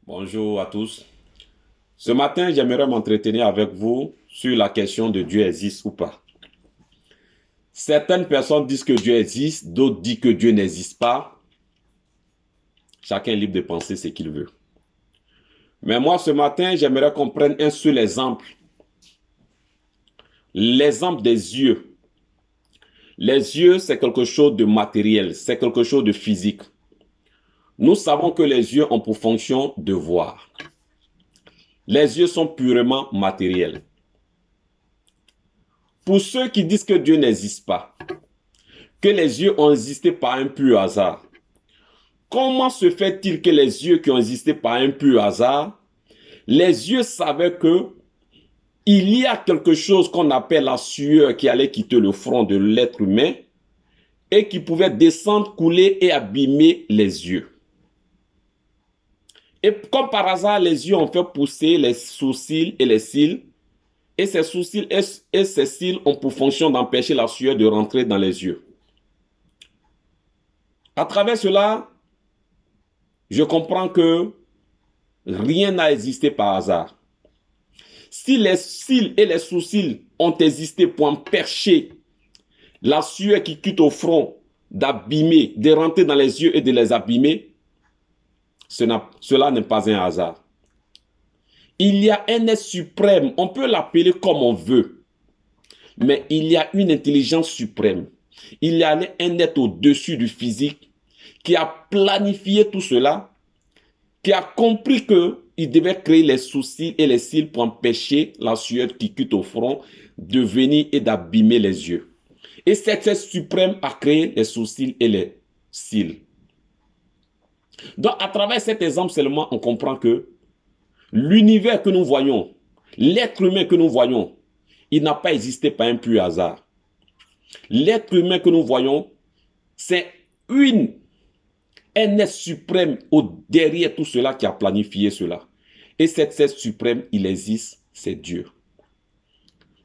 Bonjour à tous. Ce matin, j'aimerais m'entretenir avec vous sur la question de Dieu existe ou pas. Certaines personnes disent que Dieu existe, d'autres disent que Dieu n'existe pas. Chacun est libre de penser ce qu'il veut. Mais moi, ce matin, j'aimerais qu'on prenne un seul exemple. L'exemple des yeux. Les yeux, c'est quelque chose de matériel, c'est quelque chose de physique. Nous savons que les yeux ont pour fonction de voir. Les yeux sont purement matériels. Pour ceux qui disent que Dieu n'existe pas, que les yeux ont existé par un pur hasard, comment se fait-il que les yeux qui ont existé par un pur hasard, les yeux savaient que il y a quelque chose qu'on appelle la sueur qui allait quitter le front de l'être humain et qui pouvait descendre, couler et abîmer les yeux. Et comme par hasard, les yeux ont fait pousser les sourcils et les cils, et ces sourcils et ces cils ont pour fonction d'empêcher la sueur de rentrer dans les yeux. À travers cela, je comprends que rien n'a existé par hasard. Si les cils et les sous-cils ont existé pour empêcher la sueur qui quitte au front d'abîmer, de rentrer dans les yeux et de les abîmer, cela n'est pas un hasard. Il y a un être suprême, on peut l'appeler comme on veut, mais il y a une intelligence suprême. Il y a un être au-dessus du physique qui a planifié tout cela, qui a compris qu'il devait créer les sourcils et les cils pour empêcher la sueur qui quitte au front de venir et d'abîmer les yeux. Et cet être suprême a créé les sourcils et les cils. Donc, à travers cet exemple seulement, on comprend que l'univers que nous voyons, l'être humain que nous voyons, il n'a pas existé par un pur hasard. L'être humain que nous voyons, c'est un être suprême derrière tout cela qui a planifié cela. Et cet être suprême, il existe, c'est Dieu.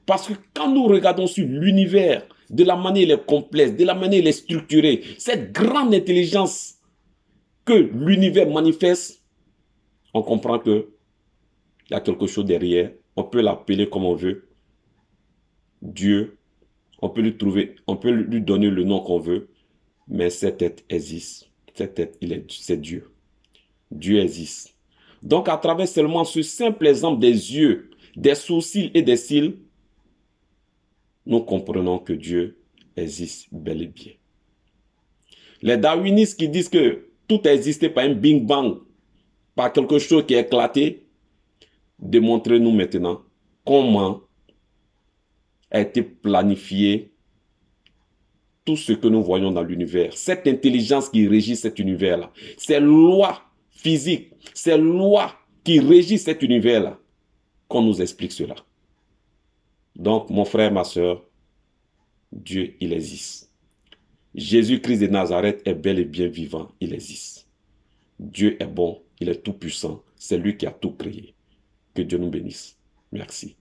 Parce que quand nous regardons sur l'univers, de la manière il est complexe, de la manière il est structuré, cette grande intelligence que l'univers manifeste, on comprend qu'il y a quelque chose derrière. On peut l'appeler comme on veut. Dieu, on peut lui donner le nom qu'on veut, mais cet être existe. Cet être, c'est Dieu. Dieu existe. Donc, à travers seulement ce simple exemple des yeux, des sourcils et des cils, nous comprenons que Dieu existe bel et bien. Les darwinistes qui disent que tout a existé par un Big Bang, par quelque chose qui a éclaté, démontrez-nous maintenant comment a été planifié tout ce que nous voyons dans l'univers. Cette intelligence qui régit cet univers-là, ces lois physiques, ces lois qui régissent cet univers-là, qu'on nous explique cela. Donc, mon frère, ma soeur, Dieu, il existe. Jésus-Christ de Nazareth est bel et bien vivant, il existe. Dieu est bon, il est tout puissant, c'est lui qui a tout créé. Que Dieu nous bénisse. Merci.